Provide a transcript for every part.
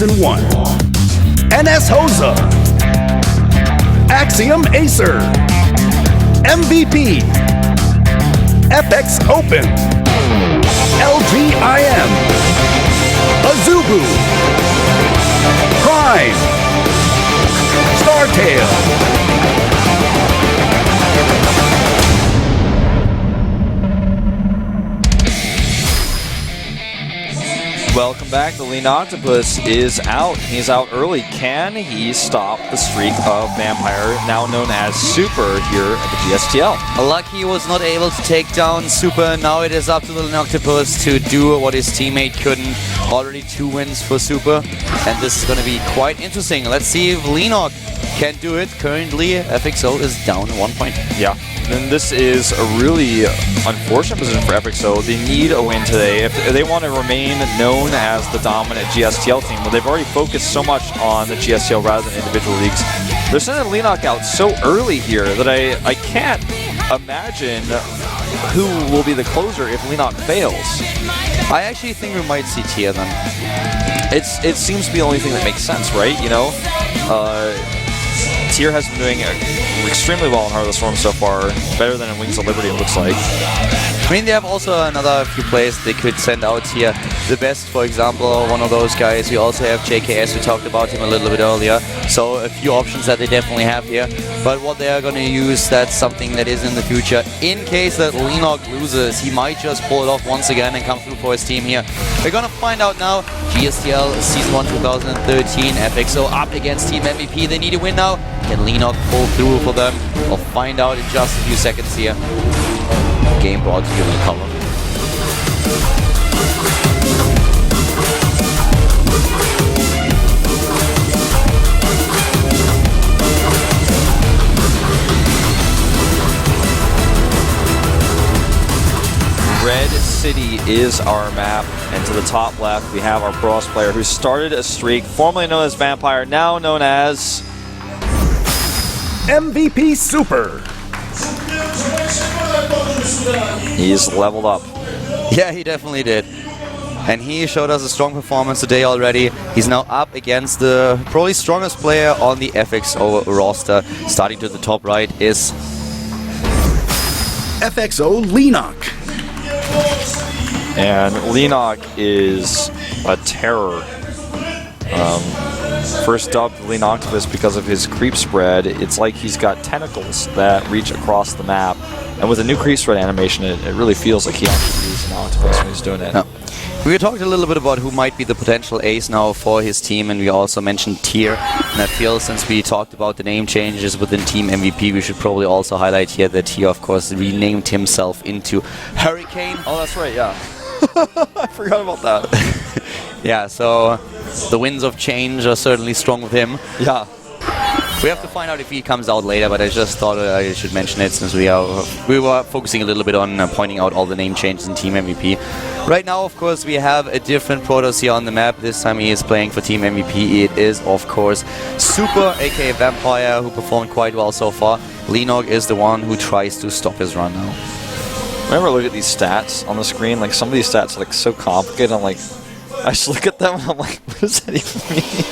Season 1. NS Hosa, Axiom Acer, MVP, FXOpen, LGIM, Azubu, Prime, Startail. Welcome back. The Lean Octopus is out. He's out early. Can he stop the streak of Vampire, now known as Super, here at the GSTL? Lucky was not able to take down Super. Now it is up to the Lean Octopus to do what his teammate couldn't. Already 2 wins for Super, and this is going to be quite interesting. Let's see if Leanoc can do it. Currently, FXO is down 1 point. Yeah. And this is a really unfortunate position for FXO. They need a win today if they want to remain known as the dominant GSTL team. Well, they've already focused so much on the GSTL rather than individual leagues. They're sending Leanoc out so early here that I can't imagine who will be the closer if Leanoc fails. I actually think we might see Tier then. It seems to be the only thing that makes sense, right? You know? Tier has been doing extremely well in Heart of the Storm so far. Better than in Wings of Liberty, it looks like. I mean, they have also another few players they could send out here. The best, for example, one of those guys. We also have JKS, we talked about him a little bit earlier. So a few options that they definitely have here. But what they are going to use, that's something that is in the future. In case that Leanoc loses, he might just pull it off once again and come through for his team here. We're going to find out now. GSTL Season 1 2013, FXO up against Team MVP. They need a win now. Can Leanoc pull through for them? We'll find out in just a few seconds here. Game brought to you in color. Red City is our map, and to the top left we have our Bros player who started a streak, formerly known as Vampire, now known as MVP Super. He's leveled up. Yeah, he definitely did. And he showed us a strong performance today already. He's now up against the probably strongest player on the FXO roster. Starting to the top right is FXO Leanoc. And Leanoc is a terror. First dubbed Leanoctopus because of his creep spread. It's like he's got tentacles that reach across the map. And with a new creep spread animation, it really feels like he actually is an octopus when he's doing it. Yeah. We talked a little bit about who might be the potential ace now for his team, and we also mentioned Tier. And I feel since we talked about the name changes within Team MVP, we should probably also highlight here that Tier, of course, renamed himself into Hurricane. Oh, that's right, yeah. I forgot about that. Yeah, so the winds of change are certainly strong with him. Yeah. We have to find out if he comes out later, but I just thought I should mention it since we were focusing a little bit on pointing out all the name changes in Team MVP. Right now, of course, we have a different Protoss here on the map. This time he is playing for Team MVP. It is, of course, Super, aka Vampire, who performed quite well so far. Leanoc is the one who tries to stop his run now. Whenever I look at these stats on the screen, like some of these stats are like so complicated. I'm like, I just look at them and I'm like, what does that even mean?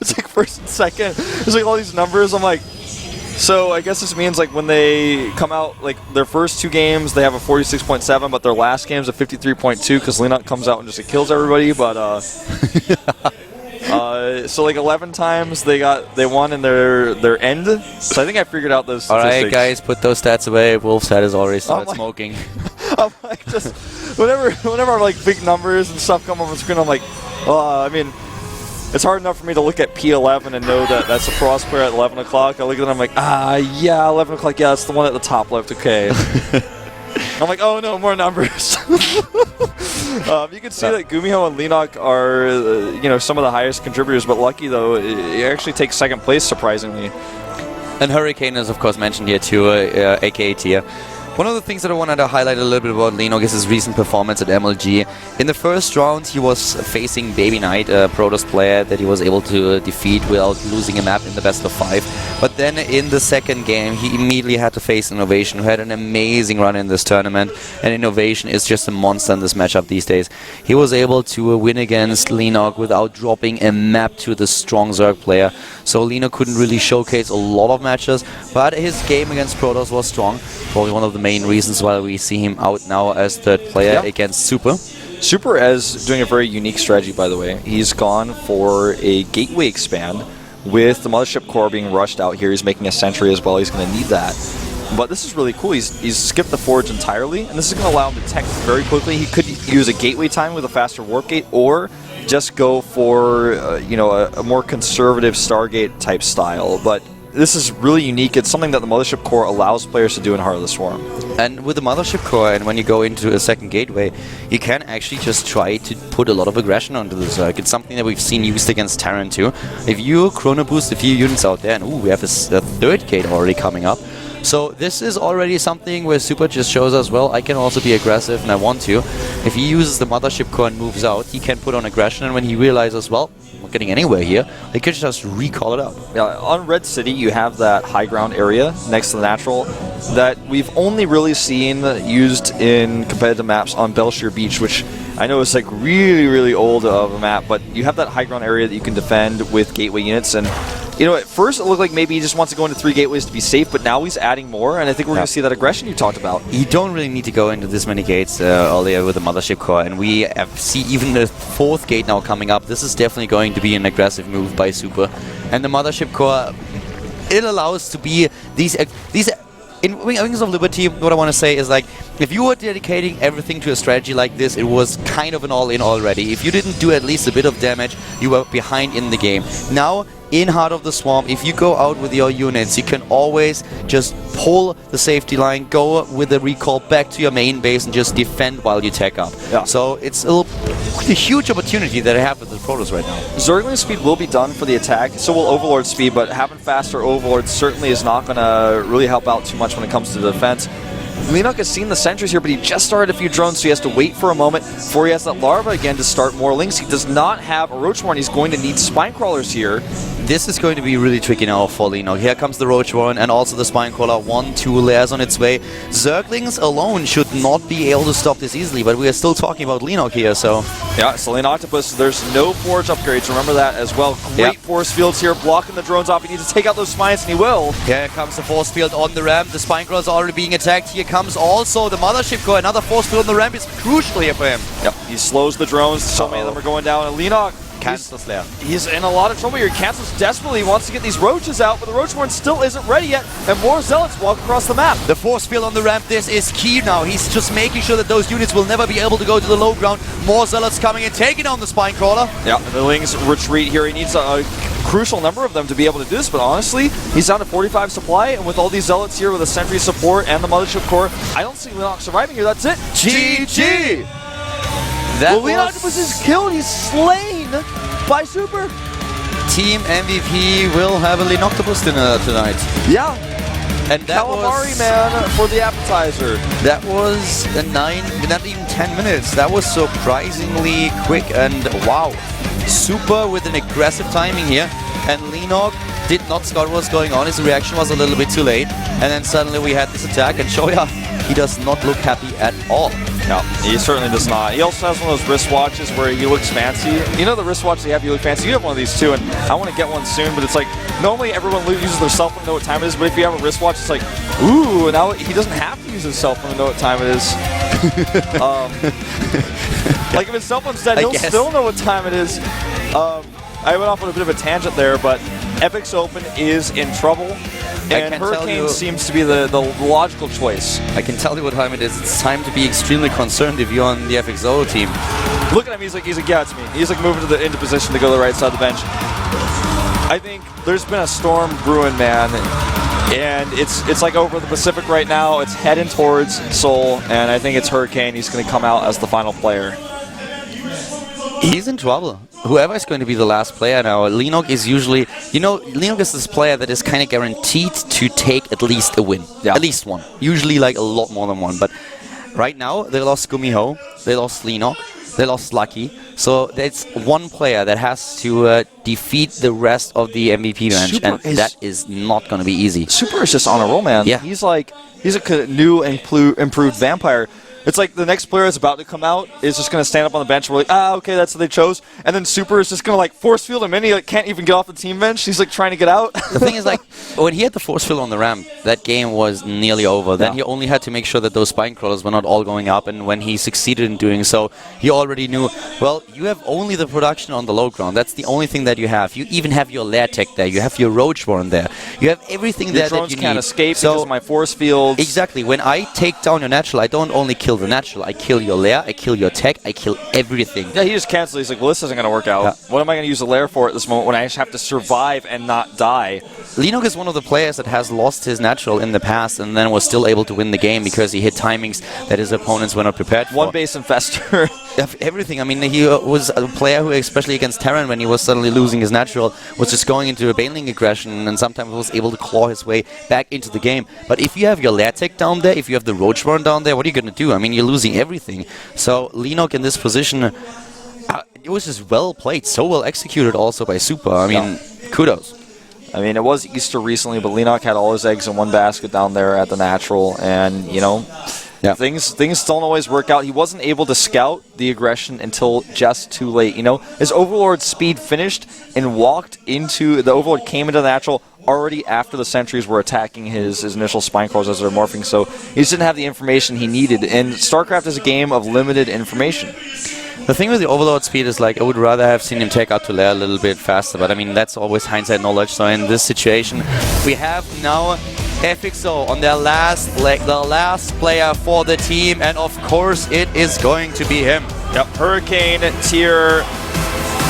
It's like first and second. There's like all these numbers. I'm like, so I guess this means like when they come out, like their first 2 games, they have a 46.7, but their last game's a 53.2 because Leanoc comes out and just kills everybody. But so like 11 times they won in their end. So I think I figured out those statistics. All right, guys, put those stats away. Wolf's head has already started smoking. I'm like, just whenever like big numbers and stuff come up on the screen, I'm like, I mean, it's hard enough for me to look at P11 and know that that's a Protoss player at 11 o'clock. I look at it, I'm like, yeah, 11 o'clock, yeah, that's the one at the top left, okay. I'm like, oh no, more numbers. You can see that Gumiho and Leanoc are, some of the highest contributors, but Lucky, though, he actually takes second place, surprisingly. And Hurricane is, of course, mentioned here too, aka Tier. One of the things that I wanted to highlight a little bit about Lenok is his recent performance at MLG. In the first round, he was facing Baby Knight, a Protoss player that he was able to defeat without losing a map in the best of 5. But then in the second game, he immediately had to face Innovation, who had an amazing run in this tournament. And Innovation is just a monster in this matchup these days. He was able to win against Lenok without dropping a map to the strong Zerg player. So Lenok couldn't really showcase a lot of matches, but his game against Protoss was strong. Probably one of the main reasons why we see him out now as third player against Super. Super is doing a very unique strategy, by the way. He's gone for a gateway expand with the Mothership core being rushed out here. He's making a sentry as well. He's going to need that. But this is really cool. He's skipped the forge entirely, and this is going to allow him to tech very quickly. He could use a gateway time with a faster warp gate, or just go for you know, a more conservative Stargate type style. But this is really unique. It's something that the Mothership core allows players to do in Heart of the Swarm. And with the Mothership core, and when you go into a second gateway, you can actually just try to put a lot of aggression onto the Zerg. It's something that we've seen used against Terran too. If you chrono boost a few units out there, and ooh, we have a third gate already coming up. So this is already something where Super just shows us, well, I can also be aggressive and I want to. If he uses the Mothership core and moves out, he can put on aggression, and when he realizes, well, I'm not getting anywhere here, he could just recall it out. Yeah, on Red City, you have that high ground area next to the natural that we've only really seen used in competitive maps on Belshire Beach, which I know is like really, really old of a map, but you have that high ground area that you can defend with gateway units. And you know, at first it looked like maybe he just wants to go into 3 gateways to be safe, but now he's adding more, and I think we're going to see that aggression you talked about. You don't really need to go into this many gates earlier with the Mothership core, and we see even the 4th gate now coming up. This is definitely going to be an aggressive move by Super. And the Mothership core, it allows to be these in Wings of Liberty, what I want to say is, like, if you were dedicating everything to a strategy like this, it was kind of an all-in already. If you didn't do at least a bit of damage, you were behind in the game. Now, in Heart of the Swarm, if you go out with your units, you can always just pull the safety line, go with the recall back to your main base, and just defend while you tech up. Yeah. So it's a huge opportunity that I have with the Protoss right now. Zergling speed will be done for the attack, so will Overlord speed, but having faster Overlord certainly is not going to really help out too much when it comes to the defense. Lenok has seen the sentries here, but he just started a few drones, so he has to wait for a moment before he has that larva again to start more links. He does not have a Roach Warren. He's going to need Spine Crawlers here. This is going to be really tricky now for Lenok. Here comes the Roach Warren and also the Spine Crawler. 1-2 layers on its way. Zerglings alone should not be able to stop this easily, but we are still talking about Lenok here, so... Yeah, Selene Octopus, there's no forge upgrades. Remember that as well. Great force fields here, blocking the drones off. He needs to take out those spines, and he will. Here comes the force field on the ramp. The Spine Crawlers are already being attacked. Here comes also the Mothership core. Another force field on the ramp is crucial here for him. Yep, he slows the drones. So many of them are going down. And Lenok, he's in a lot of trouble here. Cancels desperately. He wants to get these roaches out, but the Roach Warren still isn't ready yet, and more Zealots walk across the map. The force field on the ramp, this is key now. He's just making sure that those units will never be able to go to the low ground. More Zealots coming and taking on the Spine Crawler. Yeah, the Lings retreat here. He needs a crucial number of them to be able to do this, but honestly, he's down to 45 supply, and with all these Zealots here with a Sentry support and the Mothership core, I don't see Lenok surviving here. That's it. GG! Lenok was his killed. He's slain by Super. Team MVP will have a Lenoctopus dinner tonight. Yeah. And that Calamari was, man for the appetizer. That was a not even 10 minutes. That was surprisingly quick, and wow. Super with an aggressive timing here. And Lenok did not scout what was going on. His reaction was a little bit too late. And then suddenly we had this attack, and Shoya, he does not look happy at all. No, he certainly does not. He also has one of those wristwatches where he looks fancy. You know the wristwatch they have, you look fancy. You have one of these too, and I want to get one soon, but it's like, normally everyone uses their cell phone to know what time it is, but if you have a wristwatch, it's like, ooh, now he doesn't have to use his cell phone to know what time it is. Like if his cell phone's dead, he'll still know what time it is. I went off on a bit of a tangent there, but FXOpen is in trouble, and Hurricane seems to be the logical choice. I can tell you what time it is. It's time to be extremely concerned if you're on the FXO team. Look at him, he's like, yeah, it's me. He's like moving into position to go to the right side of the bench. I think there's been a storm brewing, man, and it's like over the Pacific right now. It's heading towards Seoul, and I think it's Hurricane. He's going to come out as the final player. He's in trouble. whoever is going to be the last player now, Linok is usually, Linok is this player that is kind of guaranteed to take at least a win. Yeah. At least one. Usually like a lot more than one. But right now, they lost Gumiho, they lost Linok, they lost Lucky. So that's one player that has to defeat the rest of the MVP bench, Super and that is not going to be easy. Super is just on a roll, man. Yeah. He's a new improved vampire. It's like the next player that's about to come out is just going to stand up on the bench and we're like, okay, that's what they chose. And then Super is just going to like force field him in. He like, can't even get off the team bench. He's like trying to get out. The thing is, like, when he had the force field on the ramp, that game was nearly over. Then he only had to make sure that those spine crawlers were not all going up. And when he succeeded in doing so, he already knew, well, you have only the production on the low ground. That's the only thing that you have. You even have your lair tech there. You have your Roachborn there. You have everything there that you need. Your drones can't escape because of my force fields. Exactly. When I take down your natural, I don't only kill the natural. I kill your lair, I kill your tech, I kill everything. Yeah, he just cancels. He's like, well, this isn't going to work out. Yeah. What am I going to use the lair for at this moment when I just have to survive and not die? Linok is one of the players that has lost his natural in the past and then was still able to win the game because he hit timings that his opponents were not prepared for. One base infester. Everything. I mean, he was a player who, especially against Terran, when he was suddenly losing his natural, was just going into a Baneling aggression and sometimes was able to claw his way back into the game. But if you have your lair tech down there, if you have the Roachborn down there, what are you going to do? I mean, you're losing everything. So Linok in this position, it was just well played, so well executed also by Super. I mean, kudos. I mean, it was Easter recently, but Linok had all his eggs in one basket down there at the natural, and, things don't always work out. He wasn't able to scout the aggression until just too late. His Overlord speed finished and walked into the Overlord came into the natural already after the sentries were attacking his initial spine crawlers as they're morphing, so he just didn't have the information he needed. And StarCraft is a game of limited information. The thing with the Overlord speed is, like, I would rather have seen him take out to lair a little bit faster, but I mean, that's always hindsight knowledge. So in this situation, we have now FXO on their last leg, the last player for the team, and of course it is going to be him. Yep, Hurricane, tier,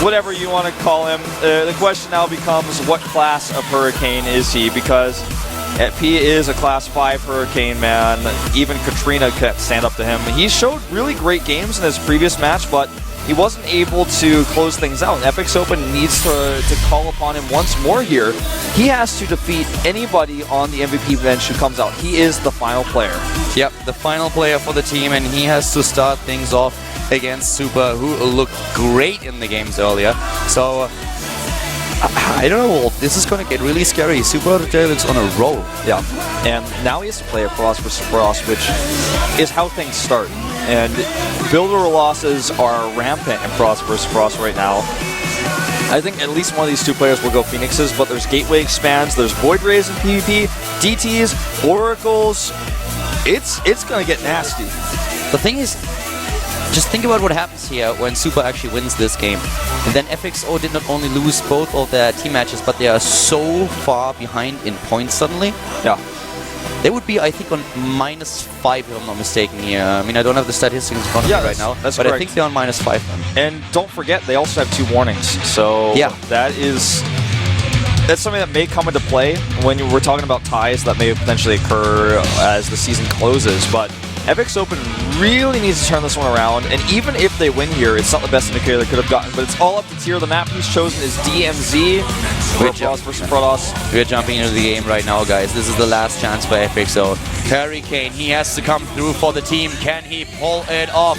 whatever you want to call him. The question now becomes, what class of Hurricane is he? Because he is a class 5 Hurricane, man. Even Katrina can't stand up to him. He showed really great games in his previous match, but he wasn't able to close things out. And FXOpen needs to call upon him once more here. He has to defeat anybody on the MVP bench who comes out. He is the final player. Yep, the final player for the team, and he has to start things off against Super, who looked great in the games earlier. So, I don't know, this is going to get really scary. Super today looks on a roll. Yeah, and now he has to play a Frost vs. Frost, which is how things start. And builder losses are rampant in Frost vs. Frost right now. I think at least one of these two players will go Phoenixes, but there's Gateway expands, there's Void Rays in PvP, DTs, Oracles. It's going to get nasty. The thing is, just think about what happens here when Super actually wins this game. And then FXO did not only lose both of their team matches, but they are so far behind in points suddenly. Yeah. They would be, I think, on -5 if I'm not mistaken here. I mean, I don't have the statistics in front of me right now, that's but correct. I think they're on -5 then. And don't forget, they also have 2 warnings. So yeah, that's something that may come into play when we're talking about ties that may potentially occur as the season closes. But FXOpen really needs to turn this one around, and even if they win here, it's not the best indicator they could have gotten, but it's all up to tier. The map he's chosen is DMZ, Frost vs. Protoss. We're jumping into the game right now, guys. This is the last chance for FXO. Hurricane, he has to come through for the team. Can he pull it off?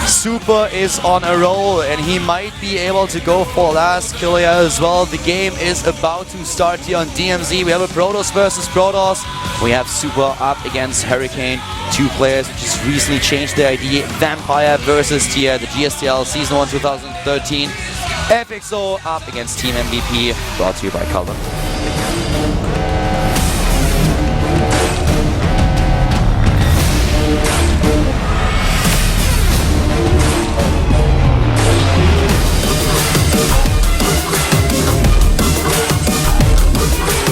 Super is on a roll, and he might be able to go for last kill here as well. The game is about to start here on DMZ. We have a Protoss versus Protoss. We have Super up against Hurricane. 2 players who just recently changed their ID. Vampire versus Tier, the GSTL Season 1 2013. FXO up against Team MVP, brought to you by Calvin.